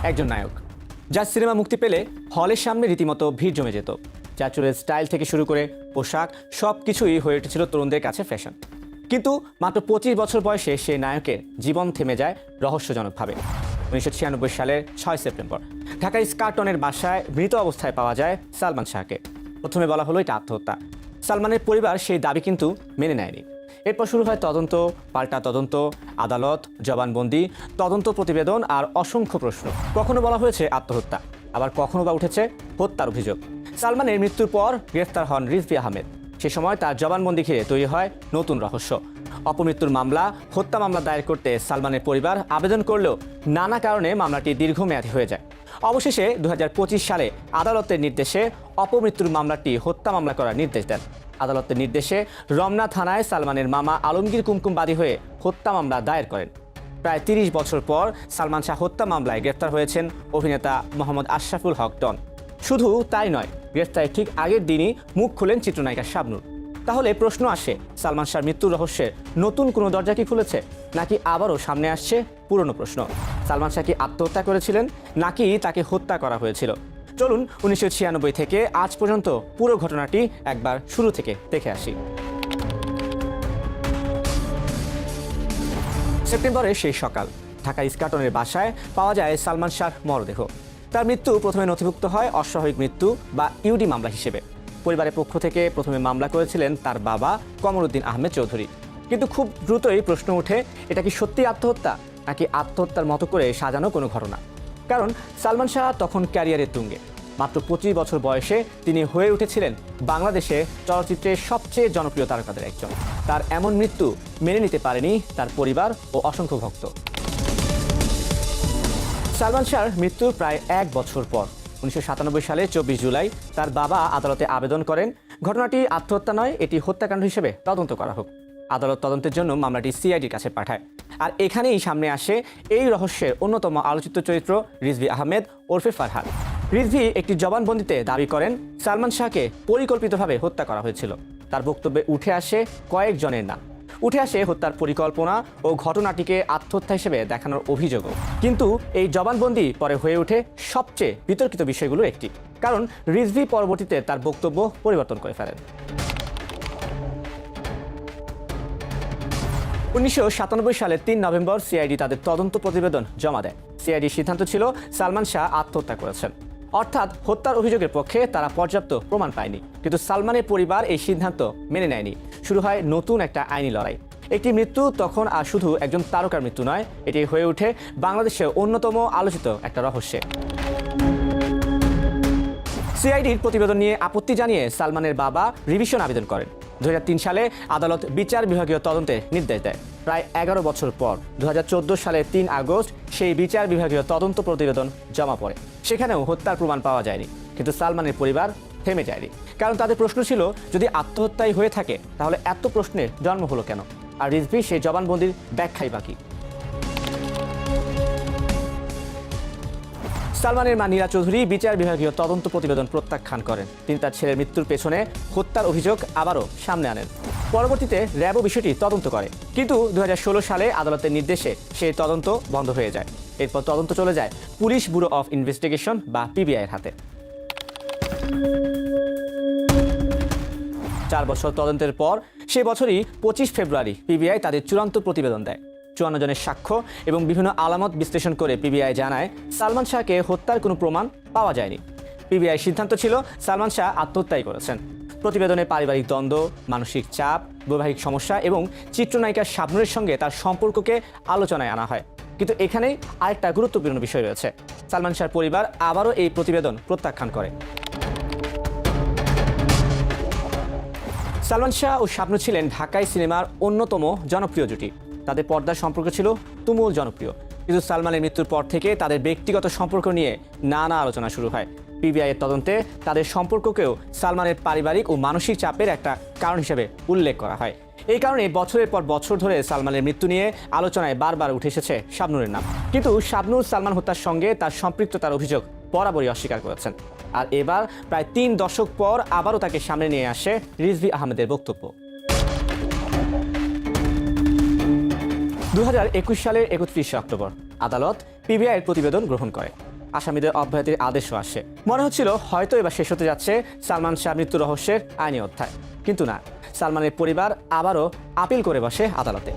একজন নায়ক, যার সিনেমা মুক্তি পেলে হলের সামনে রীতিমতো ভিড় জমে যেত। যার চুলের স্টাইল থেকে শুরু করে পোশাক সব কিছুই হয়ে উঠেছিল তরুণদের কাছে ফ্যাশন। কিন্তু মাত্র 25 বছর বয়সে সেই নায়কের জীবন থেমে যায় রহস্যজনকভাবে। 1996 সালের 6 সেপ্টেম্বর ঢাকার স্কারটনের বাসায় মৃত অবস্থায় পাওয়া যায় সালমান শাহকে। প্রথমে বলা হলো এটা আত্মহত্যা। সালমানের পরিবার সেই দাবি কিন্তু মেনে নেয়নি। এরপর শুরু হয় তদন্ত, পাল্টা তদন্ত, আদালত, জবানবন্দি, তদন্ত প্রতিবেদন আর অসংখ্য প্রশ্ন। কখনো বলা হয়েছে আত্মহত্যা, আবার কখনো বা উঠেছে হত্যার অভিযোগ। সালমানের মৃত্যুর পর গ্রেফতার হন রিজভী আহমেদ। সে সময় তার জবানবন্দি ঘিরে তৈরি হয় নতুন রহস্য। অপমৃত্যুর মামলা, হত্যা মামলা দায়ের করতে সালমানের পরিবার আবেদন করলেও নানা কারণে মামলাটি দীর্ঘমেয়াদী হয়ে যায়। অবশেষে 2025 সালে আদালতের নির্দেশে অপমৃত্যুর মামলাটি হত্যা মামলা করার নির্দেশ দেন। আদালতের নির্দেশে রমনা থানায় সালমানের মামা আলমগীর কুমকুম বাদী হয়ে হত্যা মামলা দায়ের করেন। প্রায় 30 বছর পর সালমান শাহ হত্যা মামলায় গ্রেফতার হয়েছেন অভিনেতা মোহাম্মদ আশরাফুল হক ডন। শুধু তাই নয়, গ্রেফতারের ঠিক আগের দিনই মুখ খুলেন চিত্রনায়িকা শাবনূর। তাহলে প্রশ্ন আসে, সালমান শাহর মৃত্যুর রহস্যের নতুন কোনো দরজা কি খুলেছে, নাকি আবারও সামনে আসছে পুরনো প্রশ্ন? সালমান শাহ কি আত্মহত্যা করেছিলেন, নাকি তাকে হত্যা করা হয়েছিল? চলুন 1996 থেকে আজ পর্যন্ত পুরো ঘটনাটি একবার শুরু থেকে দেখে আসি। সেপ্টেম্বরের সেই সকাল ঢাকা স্কারটনের বাসায় পাওয়া যায় সালমান শাহর মরদেহ। তার মৃত্যু প্রথমে নথিভুক্ত হয় অস্বাভাবিক মৃত্যু বা ইউডি মামলা হিসেবে। পরিবারের পক্ষ থেকে প্রথমে মামলা করেছিলেন তার বাবা কমরুদ্দিন আহমেদ চৌধুরী। কিন্তু খুব দ্রুতই প্রশ্ন ওঠে, এটা কি সত্যি আত্মহত্যা, নাকি আত্মহত্যার মতো করে সাজানো কোনো ঘটনা? কারণ সালমান শাহ তখন ক্যারিয়ারের তুঙ্গে। মাত্র 25 বছর বয়সে তিনি হয়ে উঠেছিলেন বাংলাদেশে চলচ্চিত্রের সবচেয়ে জনপ্রিয় তারকাদের একজন। তার এমন মৃত্যু মেনে নিতে পারেনি তার পরিবার ও অসংখ্য ভক্ত। সালমান শাহর মৃত্যুর প্রায় 1 বছর পর 1997 সালে 24 জুলাই তার বাবা আদালতে আবেদন করেন, ঘটনাটি আত্মহত্যা নয়, এটি হত্যাকাণ্ড হিসেবে তদন্ত করা হোক। আদালত তদন্তের জন্য মামলাটি সিআইডির কাছে পাঠায়। আর এখানেই সামনে আসে এই রহস্যের অন্যতম আলোচিত চরিত্র রিজভী আহমেদ ওরফে ফারহাদ। রিজভী একটি জবানবন্দিতে দাবি করেন সালমান শাহকে পরিকল্পিতভাবে হত্যা করা হয়েছিল। তার বক্তব্যে উঠে আসে কয়েকজনের নাম, উঠে আসে হত্যার পরিকল্পনা ও ঘটনাটিকে আত্মহত্যা হিসেবে দেখানোর অভিযোগও। কিন্তু এই জবানবন্দি পরে হয়ে ওঠে সবচেয়ে বিতর্কিত বিষয়গুলো একটি, কারণ রিজভী পরবর্তীতে তার বক্তব্য পরিবর্তন করে ফেলেন। 1997 সালের 3 নভেম্বর সিআইডি তাদের তদন্ত প্রতিবেদন জমা দেয়। সিআইডির সিদ্ধান্ত ছিল সালমান শাহ আত্মহত্যা করেছেন, অর্থাৎ হত্যার অভিযোগের পক্ষে তারা পর্যাপ্ত প্রমাণ পায়নি। কিন্তু সালমানের পরিবার এই সিদ্ধান্ত মেনে নেয়নি। শুরু হয় নতুন একটা আইনি লড়াই। একটি মৃত্যু তখন আর শুধু একজন তারকার মৃত্যু নয়, এটি হয়ে ওঠে বাংলাদেশের অন্যতম আলোচিত একটা রহস্যে। সিআইডির প্রতিবেদন নিয়ে আপত্তি জানিয়ে সালমানের বাবা রিভিশন আবেদন করেন। 2003 সালে আদালত বিচার বিভাগীয় তদন্তের নির্দেশ দেয়। প্রায় 11 বছর পর 2014 সালের 3 আগস্ট সেই বিচার বিভাগীয় তদন্ত প্রতিবেদন জমা পড়ে। সেখানেও হত্যার প্রমাণ পাওয়া যায়নি। কিন্তু সালমানের পরিবার থেমে যায়নি, কারণ তাদের প্রশ্ন ছিল, যদি আত্মহত্যাই হয়ে থাকে তাহলে এত প্রশ্নের জন্ম হলো কেন? আর রিজভী সেই জবানবন্দির ব্যাখ্যাই বাকি। সালমানের মা নীরা চৌধুরী বিচার বিভাগীয় তদন্ত প্রতিবেদন প্রত্যাখ্যান করেন। তিনি তার ছেলের মৃত্যুর পেছনে হত্যার অভিযোগ আবারও সামনে আনেন। পরবর্তীতে র্যাবও বিষয়টি তদন্ত করে, কিন্তু 2016 সালে আদালতের নির্দেশে সেই তদন্ত বন্ধ হয়ে যায়। এরপর তদন্ত চলে যায় পুলিশ ব্যুরো অফ ইনভেস্টিগেশন বা পিবিআইয়ের হাতে। 4 বছর তদন্তের পর সে বছরই 25 ফেব্রুয়ারি পিবিআই তাদের চূড়ান্ত প্রতিবেদন দেয়। 54 জনের সাক্ষ্য এবং বিভিন্ন আলামত বিশ্লেষণ করে পিবিআই জানায় সালমান শাহকে হত্যার কোনো প্রমাণ পাওয়া যায়নি। পিবিআই সিদ্ধান্ত ছিল সালমান শাহ আত্মহত্যাই করেছেন। প্রতিবেদনে পারিবারিক দ্বন্দ্ব, মানসিক চাপ, বৈবাহিক সমস্যা এবং চিত্রনায়িকা শাবনূরের সঙ্গে তার সম্পর্ককে আলোচনায় আনা হয়। কিন্তু এখানেই আরেকটা গুরুত্বপূর্ণ বিষয় রয়েছে, সালমান শাহর পরিবার আবারও এই প্রতিবেদন প্রত্যাখ্যান করে। সালমান শাহ ও শাবনূর ছিলেন ঢাকাই সিনেমার অন্যতম জনপ্রিয় জুটি। তাদের পর্দার সম্পর্ক ছিল তুমুল জনপ্রিয়। কিন্তু সালমানের মৃত্যুর পর থেকে তাদের ব্যক্তিগত সম্পর্ক নিয়ে নানা আলোচনা শুরু হয়। পিবিআইয়ের তদন্তে তাদের সম্পর্ককেও সালমানের পারিবারিক ও মানসিক চাপের একটা কারণ হিসেবে উল্লেখ করা হয়। এই কারণে বছরের পর বছর ধরে সালমানের মৃত্যু নিয়ে আলোচনায় বারবার উঠে এসেছে শাবনূরের নাম। কিন্তু শাবনূর সালমান হত্যার সঙ্গে তার সম্পৃক্ততার অভিযোগ বরাবরই অস্বীকার করেছেন। আর এবার প্রায় 3 দশক পর আবারও তাকে সামনে নিয়ে আসে রিজভী আহমেদের বক্তব্য। 2021 সালের 31 অক্টোবর আদালত পিবিআইয়ের প্রতিবেদন গ্রহণ করে। আসামিদের অব্যাহতির আদেশও আসে। মনে হচ্ছিল হয়তো এবার শেষ হতে যাচ্ছে সালমান শাহ মৃত্যু রহস্যের আইনি অধ্যায়, কিন্তু না, সালমানের পরিবার আবারও আপিল করে বসে আদালতে।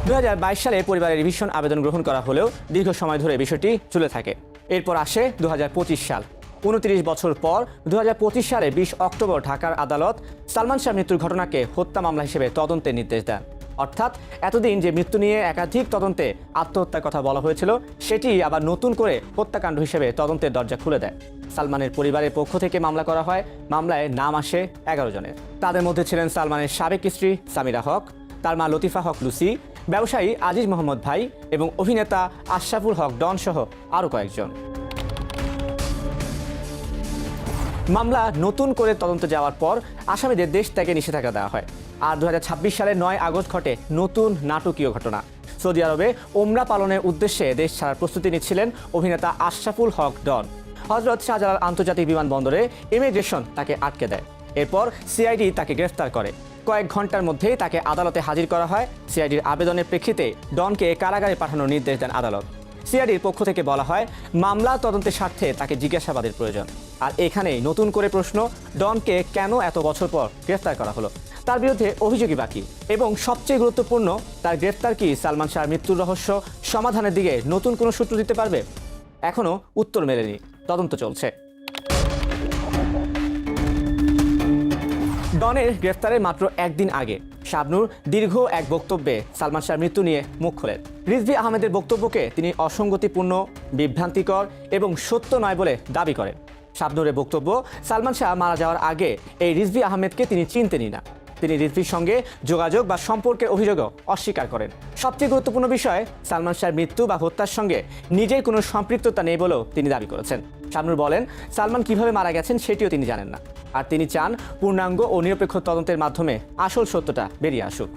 2022 সালে পরিবারের রিভিশন আবেদন গ্রহণ করা হলেও দীর্ঘ সময় ধরে বিষয়টি ঝুলে থাকে। এরপর আসে 2025 সাল। 29 বছর পর 2025 সালে 20 অক্টোবর ঢাকার আদালত সালমান শাহ মৃত্যুর ঘটনাকে হত্যা মামলা হিসেবে তদন্তের নির্দেশ দেন। অর্থাৎ এতদিন যে মৃত্যু নিয়ে একাধিক তদন্তে আত্মহত্যার কথা বলা হয়েছিল, সেটি আবার নতুন করে হত্যাকাণ্ড হিসেবে তদন্তের দরজা খুলে দেয়। সালমানের পরিবারের পক্ষ থেকে মামলা করা হয়। মামলায় নাম আসে 11 জনের। তাদের মধ্যে ছিলেন সালমানের সাবেক স্ত্রী সামিরা হক, তার মা লতিফা হক লুসি, ব্যবসায়ী আজিজ মোহাম্মদ ভাই এবং অভিনেতা আশরাফুল হক ডন সহ আরও কয়েকজন। মামলা নতুন করে তদন্ত যাওয়ার পর আসামিদের দেশ ত্যাগে নিষেধাজ্ঞা দেওয়া হয়। আর 2026 সালের 9 আগস্ট ঘটে নতুন নাটকীয় ঘটনা। সৌদি আরবে ওমরা পালনের উদ্দেশ্যে দেশ ছাড়ার প্রস্তুতি নিচ্ছিলেন অভিনেতা আশরাফুল হক ডন। হজরত শাহজালাল আন্তর্জাতিক বিমানবন্দরে ইমিগ্রেশন তাকে আটকে দেয়। এরপর সিআইডি তাকে গ্রেফতার করে। কয়েক ঘন্টার মধ্যেই তাকে আদালতে হাজির করা হয়। সিআইডির আবেদনের প্রেক্ষিতে ডনকে কারাগারে পাঠানোর নির্দেশ দেন আদালত। সিআইডির পক্ষ থেকে বলা হয়, মামলা তদন্তের স্বার্থে তাকে জিজ্ঞাসাবাদের প্রয়োজন। আর এখানেই নতুন করে প্রশ্ন, ডনকে কেন এত বছর পর গ্রেফতার করা হলো? তার বিরুদ্ধে অভিযোগই বাকি, এবং সবচেয়ে গুরুত্বপূর্ণ, তার গ্রেফতার কি সালমান শাহর মৃত্যুর রহস্য সমাধানের দিকে নতুন কোনো সূত্র দিতে পারবে? এখনও উত্তর মেলেনি, তদন্ত চলছে। ডনের গ্রেফতারের মাত্র একদিন আগে শাবনূর দীর্ঘ এক বক্তব্যে সালমান শাহর মৃত্যু নিয়ে মুখ খোলেন। রিজভী আহমেদের বক্তব্যকে তিনি অসঙ্গতিপূর্ণ, বিভ্রান্তিকর এবং সত্য নয় বলে দাবি করেন। শাবনূরের বক্তব্য, সালমান শাহ মারা যাওয়ার আগে এই রিজভী আহমেদকে তিনি চিনতেনই না। তিনি রিজভীর সঙ্গে যোগাযোগ বা সম্পর্কের অভিযোগও অস্বীকার করেন। সবচেয়ে গুরুত্বপূর্ণ বিষয়, সালমান শাহর মৃত্যু বা হত্যার সঙ্গে নিজের কোনো সম্পৃক্ততা নেই বলেও তিনি দাবি করেছেন। শাবনূর বলেন, সালমান কিভাবে মারা গেছেন সেটিও তিনি জানেন না, আর তিনি চান পূর্ণাঙ্গ ও নিরপেক্ষ তদন্তের মাধ্যমে আসল সত্যটা বেরিয়ে আসুক।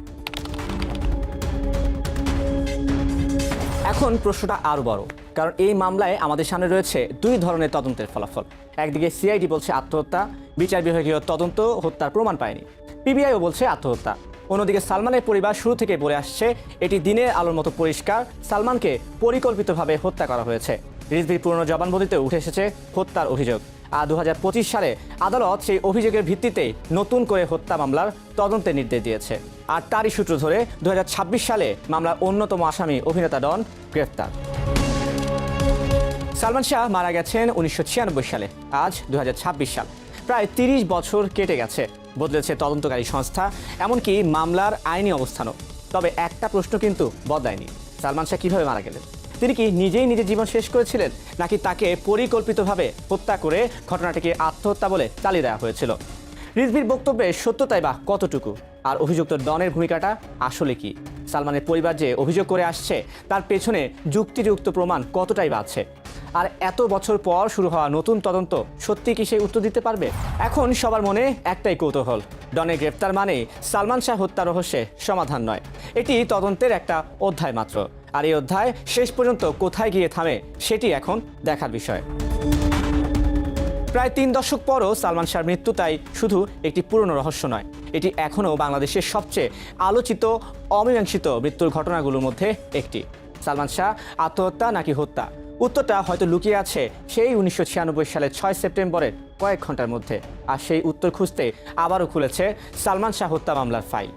এখন প্রশ্নটা আরও বড়, কারণ এই মামলায় আমাদের সামনে রয়েছে দুই ধরনের তদন্তের ফলাফল। একদিকে সিআইডি বলছে আত্মহত্যা, বিচার বিভাগীয় তদন্ত হত্যার প্রমাণ পায়নি। পিবিআইও বলছে আত্মহত্যা। অন্যদিকে সালমানের পরিবার শুরু থেকে বলে আসছে এটি দিনের আলোর মতো পরিষ্কার, সালমানকে পরিকল্পিতভাবে হত্যা করা হয়েছে। রিজভীর পুরনো জবানবন্দিতে উঠে এসেছে হত্যার অভিযোগ। আর 2025 সালে আদালত সেই অভিযোগের ভিত্তিতেই নতুন করে হত্যা মামলার তদন্তের নির্দেশ দিয়েছে। আর তারই সূত্র ধরে 2026 সালে মামলার অন্যতম আসামি অভিনেতা ডন গ্রেফতার। সালমান শাহ মারা গেছেন 1996 সালে। আজ 2026 সাল, প্রায় 30 বছর কেটে গেছে। বদলেছে তদন্তকারী সংস্থা, এমনকি মামলার আইনি অবস্থানও। তবে একটা প্রশ্ন কিন্তু বদলায়নি, সালমান শাহ কীভাবে মারা গেলেন? তিনি কি নিজেই নিজের জীবন শেষ করেছিলেন, নাকি তাকে পরিকল্পিতভাবে হত্যা করে ঘটনাটিকে আত্মহত্যা বলে চালিয়ে দেওয়া হয়েছিল? রিজভীর বক্তব্যে সত্যতাই বা কতটুকু? আর অভিযুক্ত ডনের ভূমিকাটা আসলে কি? সালমানের পরিবার যে অভিযোগ করে আসছে তার পেছনে যুক্তিযুক্ত প্রমাণ কতটাই বা আছে? আর এত বছর পর শুরু হওয়া নতুন তদন্ত সত্যি কি সেই উত্তর দিতে পারবে? এখন সবার মনে একটাই কৌতূহল, ডনের গ্রেফতার মানে সালমান শাহ হত্যা রহস্যে সমাধান নয়, এটি তদন্তের একটা অধ্যায় মাত্র। আর এই অধ্যায় শেষ পর্যন্ত কোথায় গিয়ে থামে সেটি এখন দেখার বিষয়। প্রায় 3 দশক পরও সালমান শাহর মৃত্যু তাই শুধু একটি পুরনো রহস্য নয়, এটি এখনও বাংলাদেশের সবচেয়ে আলোচিত অমীমাংসিত মৃত্যুর ঘটনাগুলোর মধ্যে একটি। সালমান শাহ আত্মহত্যা নাকি হত্যা? উত্তরটা হয়তো লুকিয়ে আছে সেই 1996 সালের 6 সেপ্টেম্বরের কয়েক ঘন্টার মধ্যে। আর সেই উত্তর খুঁজতে আবারও খুলেছে সালমান শাহ হত্যা মামলার ফাইল।